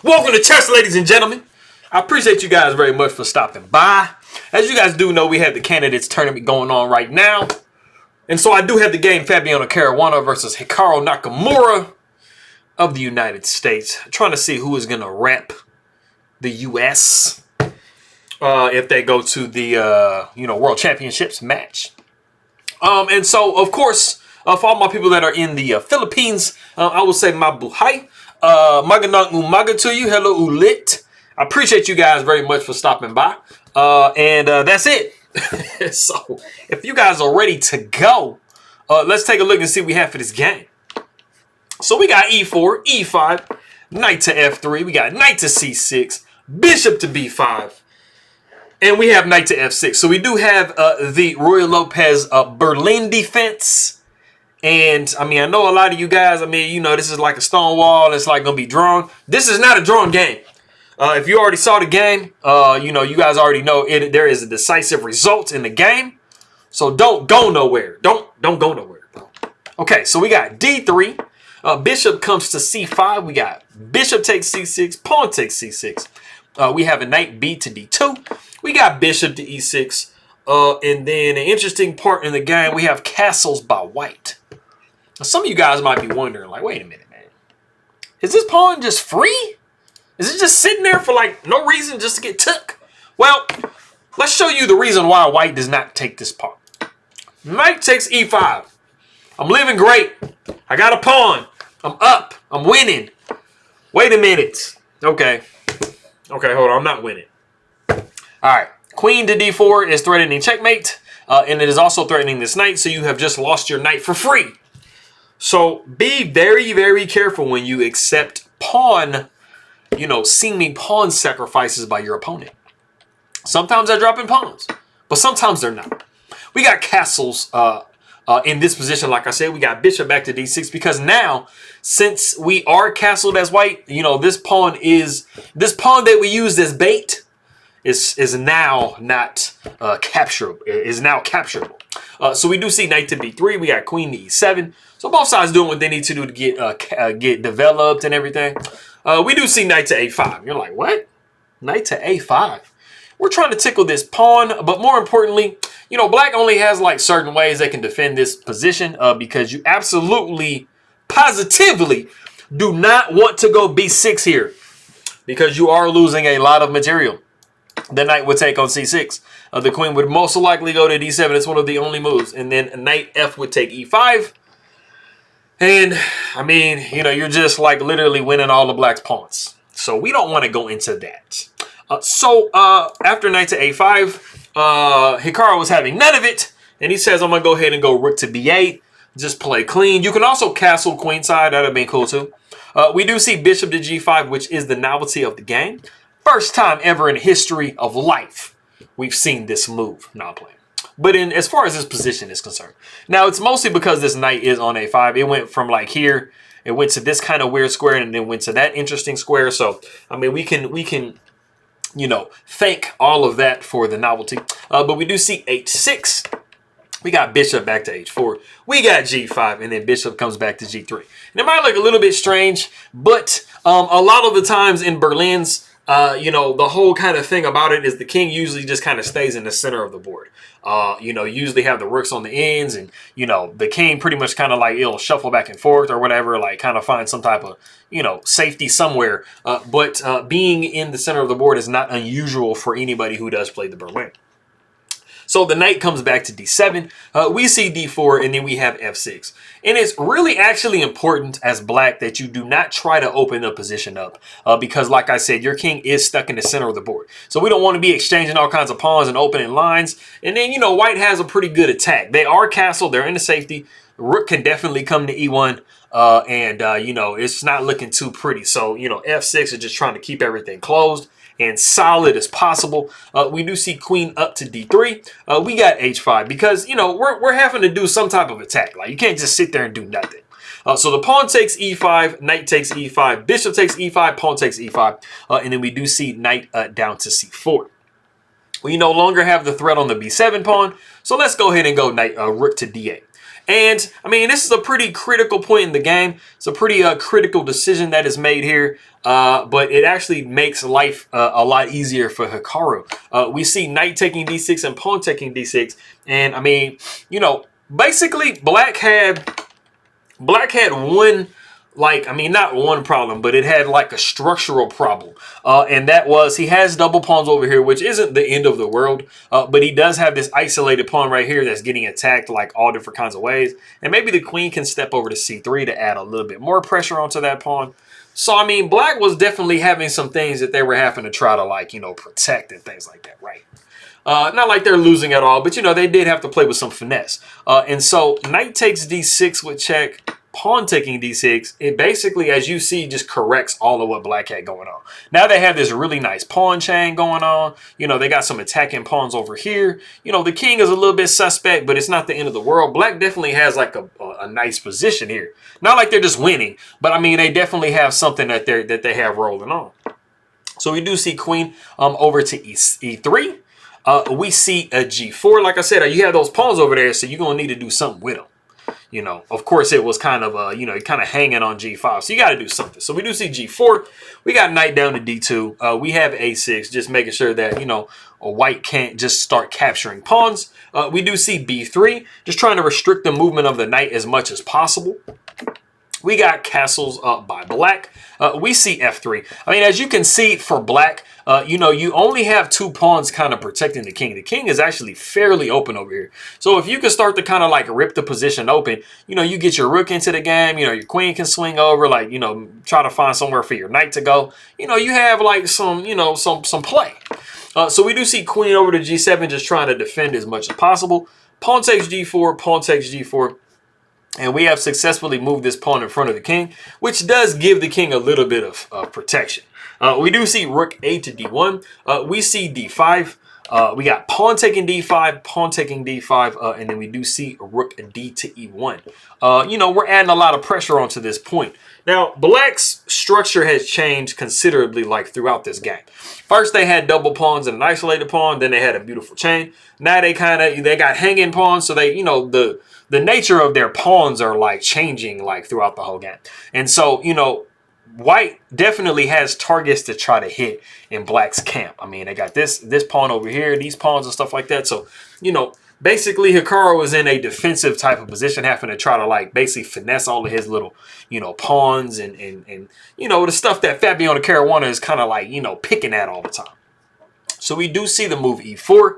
Welcome to chess, ladies and gentlemen. I appreciate you guys very much for stopping by. As you guys do know, we have the candidates tournament going on right now. And so I do have the game Fabiano Caruana versus Hikaru Nakamura of the United States. I'm trying to see who is going to rep the U.S. If they go to the World Championships match. And so, of course, for all my people that are in the Philippines, I will say mabuhay. Magandang umaga to you. Hello, ulit. I appreciate you guys very much for stopping by. And that's it. So, if you guys are ready to go, let's take a look and see what we have for this game. So, we got e4, e5, knight to f3. We got knight to c6, bishop to b5. And we have knight to f6. So, we do have the Roy Lopez Berlin defense. And, I mean, I know a lot of you guys, this is like a stone wall. It's like going to be drawn. This is not a drawn game. If you already saw the game, you guys already know there is a decisive result in the game. So don't go nowhere. Don't go nowhere, bro. Okay, so we got d3. Bishop comes to c5. We got bishop takes c6. Pawn takes c6. We have a knight b to d2. We got bishop to e6. And then an interesting part in the game, we have castles by white. Now, some of you guys might be wondering, like, wait a minute, man. Is this pawn just free? Is it just sitting there for, like, no reason just to get took? Well, let's show you the reason why white does not take this pawn. Knight takes e5. I'm living great. I got a pawn. I'm up. I'm winning. Wait a minute. Okay. Okay, hold on. I'm not winning. All right. Queen to d4 is threatening checkmate. And it is also threatening this knight. So you have just lost your knight for free. So be very, very careful when you accept pawn, seeming pawn sacrifices by your opponent. Sometimes they're dropping pawns, but sometimes they're not. We got castles in this position. Like I said, we got bishop back to d6 because now, since we are castled as white, this pawn that we used as bait is now not capturable. Is now capturable. So we do see knight to b3. We got queen to e7. So both sides doing what they need to do to get developed and everything. We do see knight to a5. You're like, what? Knight to a5. We're trying to tickle this pawn, but more importantly, black only has like certain ways they can defend this position because you absolutely, positively do not want to go b6 here because you are losing a lot of material. The knight would take on c6. The queen would most likely go to d7. It's one of the only moves. And then knight f would take e5. And, you're just like literally winning all the black's pawns. So we don't want to go into that. After knight to a5, Hikaru was having none of it. And he says, I'm going to go ahead and go rook to b8. Just play clean. You can also castle queenside. That would have been cool too. We do see bishop to g5, which is the novelty of the game. First time ever in history of life we've seen this move. No, I'm playing. But as far as this position is concerned. Now, it's mostly because this knight is on a5. It went from like here. It went to this kind of weird square and then went to that interesting square. So, we can thank all of that for the novelty. But we do see h6. We got bishop back to h4. We got g5, and then bishop comes back to g3. And it might look a little bit strange, but a lot of the times in Berlin's, the whole kind of thing about it is the king usually just kind of stays in the center of the board. Usually have the rooks on the ends and, the king pretty much kind of like it'll shuffle back and forth or whatever, like kind of find some type of, safety somewhere. But being in the center of the board is not unusual for anybody who does play the Berlin. So the knight comes back to d7. We see d4, and then we have f6. And it's really actually important as black that you do not try to open the position up because, like I said, your king is stuck in the center of the board. So we don't want to be exchanging all kinds of pawns and opening lines. And then, white has a pretty good attack. They are castled. They're in the safety. Rook can definitely come to e1. It's not looking too pretty. So, f6 is just trying to keep everything closed and solid as possible. We do see queen up to d3. We got h5 because, we're having to do some type of attack. Like, you can't just sit there and do nothing. So the pawn takes e5, knight takes e5, bishop takes e5, pawn takes e5. And then we do see knight down to c4. We no longer have the threat on the b7 pawn. So let's go ahead and go knight rook to d8. And I mean, this is a pretty critical point in the game. It's a pretty critical decision that is made here, but it actually makes life a lot easier for Hikaru. We see knight taking d6 and pawn taking d6, and I mean, you know, basically black had one, like, I mean, not one problem, but it had like a structural problem. And that was, he has double pawns over here, which isn't the end of the world. But he does have this isolated pawn right here that's getting attacked like all different kinds of ways. And maybe the queen can step over to c3 to add a little bit more pressure onto that pawn. So, I mean, black was definitely having some things that they were having to try to, like, you know, protect and things like that, right? Not like they're losing at all, but, you know, they did have to play with some finesse. And so knight takes d6 with check, pawn taking d6, it basically, as you see, just corrects all of what black had going on. Now they have this really nice pawn chain going on. You know, they got some attacking pawns over here. You know, the king is a little bit suspect, but it's not the end of the world. Black definitely has like a nice position here. Not like they're just winning, but I mean, they definitely have something that they have rolling on. So we do see queen over to e3. We see a g4. Like I said, you have those pawns over there, so you're going to need to do something with them. You know, of course, it was kind of, you know, kind of hanging on g5. So you got to do something. So we do see g4. We got knight down to d2. We have a6, just making sure that, you know, a white can't just start capturing pawns. We do see b3, just trying to restrict the movement of the knight as much as possible. We got castles up by black. We see f3. I mean, as you can see for black, you know, you only have two pawns kind of protecting the king. The king is actually fairly open over here. So if you can start to kind of like rip the position open, you know, you get your rook into the game, you know, your queen can swing over, like, you know, try to find somewhere for your knight to go. You know, you have like some, you know, some play. So we do see queen over to g7, just trying to defend as much as possible. Pawn takes g4, pawn takes g4. And we have successfully moved this pawn in front of the king, which does give the king a little bit of protection. We do see rook a to d1. We see d5. We got pawn taking d5, pawn taking d5, and then we do see rook d to e1. You know, we're adding a lot of pressure onto this point. Now, black's structure has changed considerably, like, throughout this game. First, they had double pawns and an isolated pawn. Then they had a beautiful chain. Now they got hanging pawns, so they, you know, the nature of their pawns are like changing like throughout the whole game. And so, you know, white definitely has targets to try to hit in black's camp. I mean, they got this pawn over here, these pawns and stuff like that. So, you know, basically Hikaru is in a defensive type of position, having to try to like basically finesse all of his little, you know, pawns and you know, the stuff that Fabiano Caruana is kind of like, you know, picking at all the time. So we do see the move e4.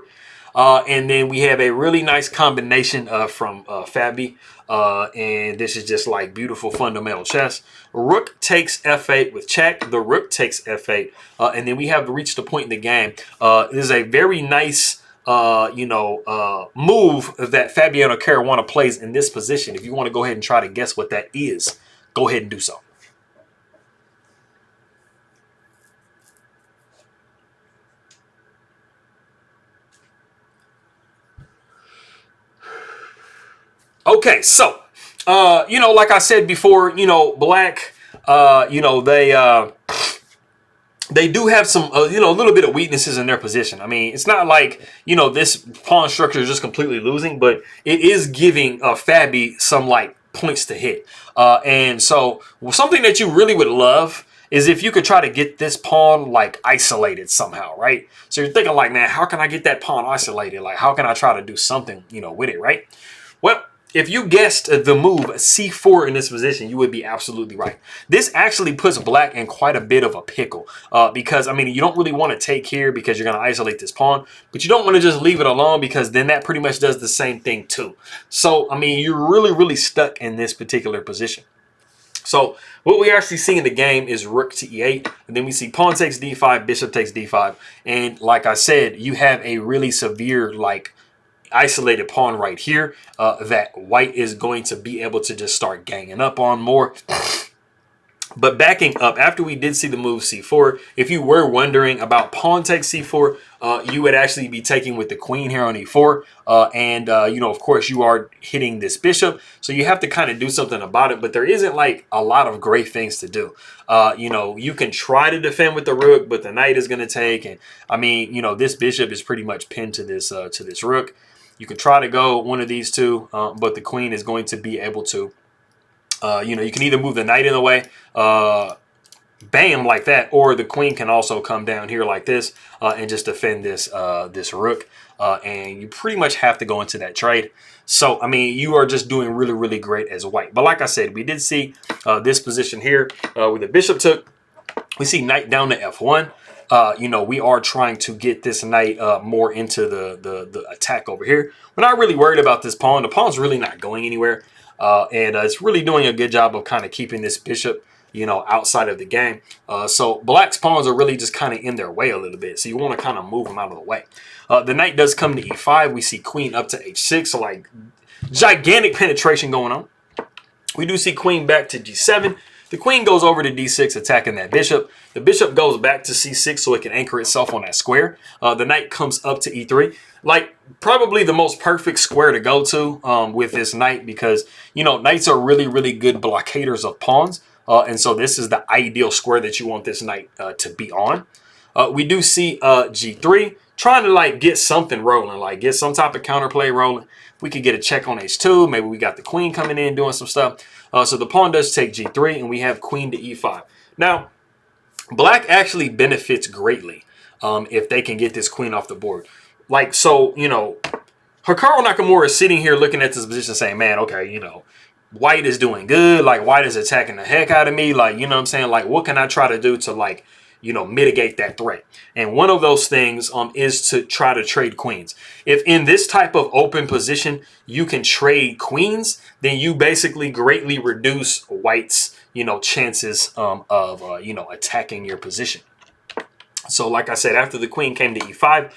And then we have a really nice combination from Fabi. And this is just like beautiful fundamental chess. Rook takes f8 with check. The rook takes f8. And then we have reached the point in the game. This is a very nice, you know, move that Fabiano Caruana plays in this position. If you want to go ahead and try to guess what that is, go ahead and do so. Okay, so, you know, like I said before, you know, black, you know, they do have some, you know, a little bit of weaknesses in their position. I mean, it's not like, you know, this pawn structure is just completely losing, but it is giving Fabi some, like, points to hit. And so something that you really would love is if you could try to get this pawn, like, isolated somehow, right? So you're thinking, like, man, how can I get that pawn isolated? Like, how can I try to do something, you know, with it, right? Well, if you guessed the move c4 in this position, you would be absolutely right. This actually puts black in quite a bit of a pickle because, I mean, you don't really want to take here because you're going to isolate this pawn, but you don't want to just leave it alone because then that pretty much does the same thing too. So, I mean, you're really stuck in this particular position. So what we actually see in the game is rook to e8, and then we see pawn takes d5, bishop takes d5, and like I said, you have a really severe, like, isolated pawn right here that white is going to be able to just start ganging up on more. But backing up, after we did see the move c4, if you were wondering about pawn takes c4, you would actually be taking with the queen here on e4. You know, of course, you are hitting this bishop. So you have to kind of do something about it. But there isn't like a lot of great things to do. You know, you can try to defend with the rook, but the knight is going to take. And I mean, you know, this bishop is pretty much pinned to this rook. You can try to go one of these two, but the queen is going to be able to, you know, you can either move the knight in the way, bam, like that, or the queen can also come down here like this and just defend this this rook. And you pretty much have to go into that trade. So, I mean, you are just doing really, really great as white. But like I said, we did see this position here where the bishop took. We see knight down to f1. You know, we are trying to get this knight more into the attack over here. We're not really worried about this pawn. The pawn's really not going anywhere. And it's really doing a good job of kind of keeping this bishop, you know, outside of the game. So black's pawns are really just kind of in their way a little bit. So you want to kind of move them out of the way. The knight does come to e5. We see queen up to h6. So like gigantic penetration going on. We do see queen back to g7. The queen goes over to d6, attacking that bishop. The bishop goes back to c6 so it can anchor itself on that square. The knight comes up to e3. Like, probably the most perfect square to go to with this knight because, you know, knights are really, really good blockaders of pawns. And so this is the ideal square that you want this knight to be on. We do see g3, trying to, like, get something rolling, like get some type of counterplay rolling. If we could get a check on h2, maybe we got the queen coming in doing some stuff. So the pawn does take g3, and we have queen to e5. Now, black actually benefits greatly if they can get this queen off the board. Like, so, you know, Hikaru Nakamura is sitting here looking at this position saying, man, okay, you know, white is doing good. Like, white is attacking the heck out of me. Like, you know what I'm saying? Like, what can I try to do to, like, you know, mitigate that threat? And one of those things is to try to trade queens. If in this type of open position you can trade queens, then you basically greatly reduce white's, you know, chances of you know, attacking your position. So like I said, after the queen came to e5,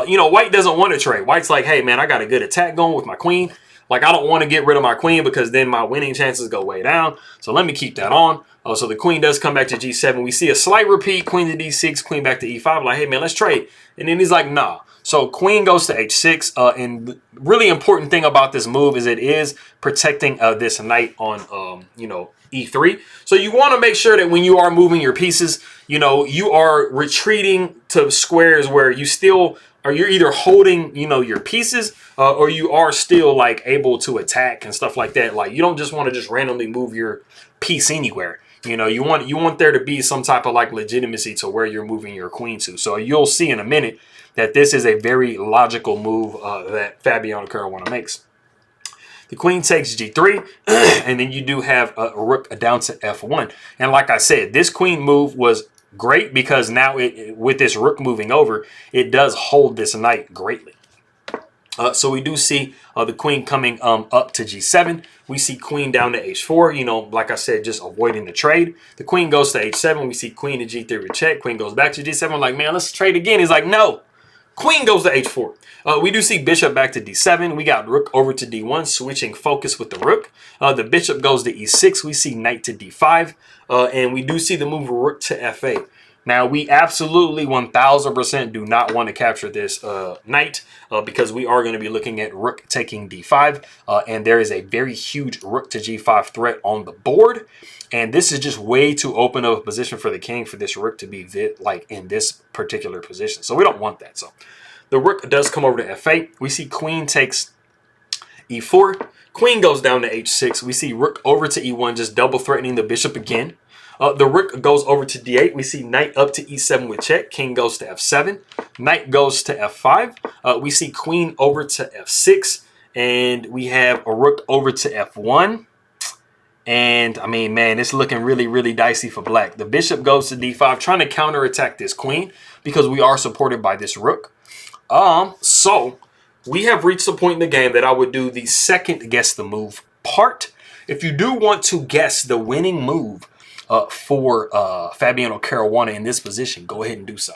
you know, white doesn't want to trade. White's like, hey man, I got a good attack going with my queen. Like, I don't want to get rid of my queen because then my winning chances go way down. So let me keep that on. So the queen does come back to g7. We see a slight repeat, queen to d6, queen back to e5. Like, hey, man, let's trade. And then he's like, nah. So queen goes to h6. And the really important thing about this move is it is protecting this knight on, you know, e3. So you want to make sure that when you are moving your pieces, you know, you are retreating to squares where you still are, you're either holding, you know, your pieces or you are still like able to attack and stuff like that. Like, you don't just want to just randomly move your piece anywhere. You know, you want there to be some type of like legitimacy to where you're moving your queen to. So you'll see in a minute that this is a very logical move that Fabiano Caruana makes. The queen takes g3, and then you do have a rook down to f1. And like I said, this queen move was great because now with this rook moving over, it does hold this knight greatly. So we do see the queen coming up to g7. We see queen down to h4. You know, like I said, just avoiding the trade. The queen goes to h7. We see queen to g3 with check. Queen goes back to g7. I'm like, man, let's trade again. He's like, no. Queen goes to h4. We do see bishop back to d7. We got rook over to d1, switching focus with the rook. The bishop goes to e6. We see knight to d5. And we do see the move rook to f8. Now, we absolutely 1000% do not want to capture this knight because we are going to be looking at rook taking d5. And there is a very huge rook to g5 threat on the board. And this is just way too open of a position for the king for this rook to be like in this particular position. So we don't want that. So the rook does come over to f8. We see queen takes e4. Queen goes down to h6. We see rook over to e1, just double threatening the bishop again. The rook goes over to d8. We see knight up to e7 with check. King goes to f7. Knight goes to f5. We see queen over to f6. And we have a rook over to f1. And, I mean, man, it's looking really, really dicey for black. The bishop goes to d5, trying to counterattack this queen because we are supported by this rook. So we have reached the point in the game that I would do the second guess the move part. If you do want to guess the winning move for Fabiano Caruana in this position, go ahead and do so.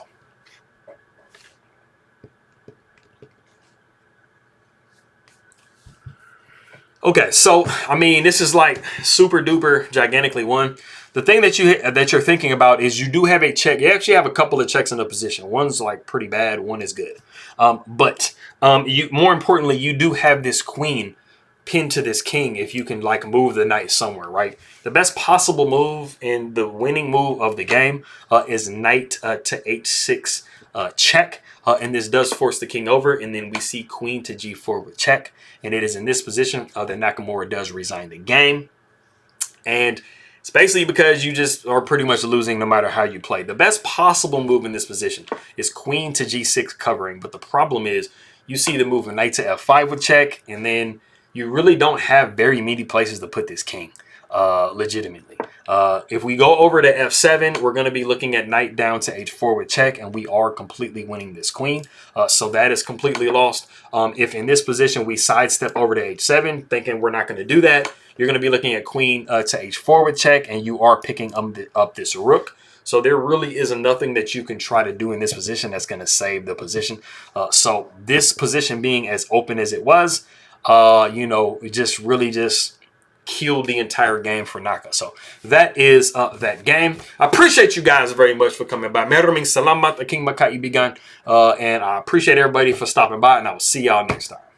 Okay, so I mean, this is like super duper gigantically won. The thing that you're thinking about is you do have a check. You actually have a couple of checks in the position. One's like pretty bad. One is good. But more importantly, you do have this queen pinned to this king if you can like move the knight somewhere, right? The best possible move and the winning move of the game is knight to h6 check. and this does force the king over, and then we see queen to g4 with check, and it is in this position that Nakamura does resign the game. And it's basically because you just are pretty much losing no matter how you play. The best possible move in this position is queen to g6 covering, but the problem is you see the move of knight to f5 with check, and then you really don't have very many places to put this king legitimately. If we go over to f7, we're going to be looking at knight down to h4 with check, and we are completely winning this queen. So that is completely lost. If in this position we sidestep over to h7, thinking we're not going to do that, you're going to be looking at queen to h4 with check, and you are picking up this rook. So there really is nothing that you can try to do in this position that's going to save the position. So this position being as open as it was, you know, it just really just killed the entire game for Naka. So that is that game. I appreciate you guys very much for coming by. Maraming salamat aking makaibigan. And I appreciate everybody for stopping by, and I will see y'all next time.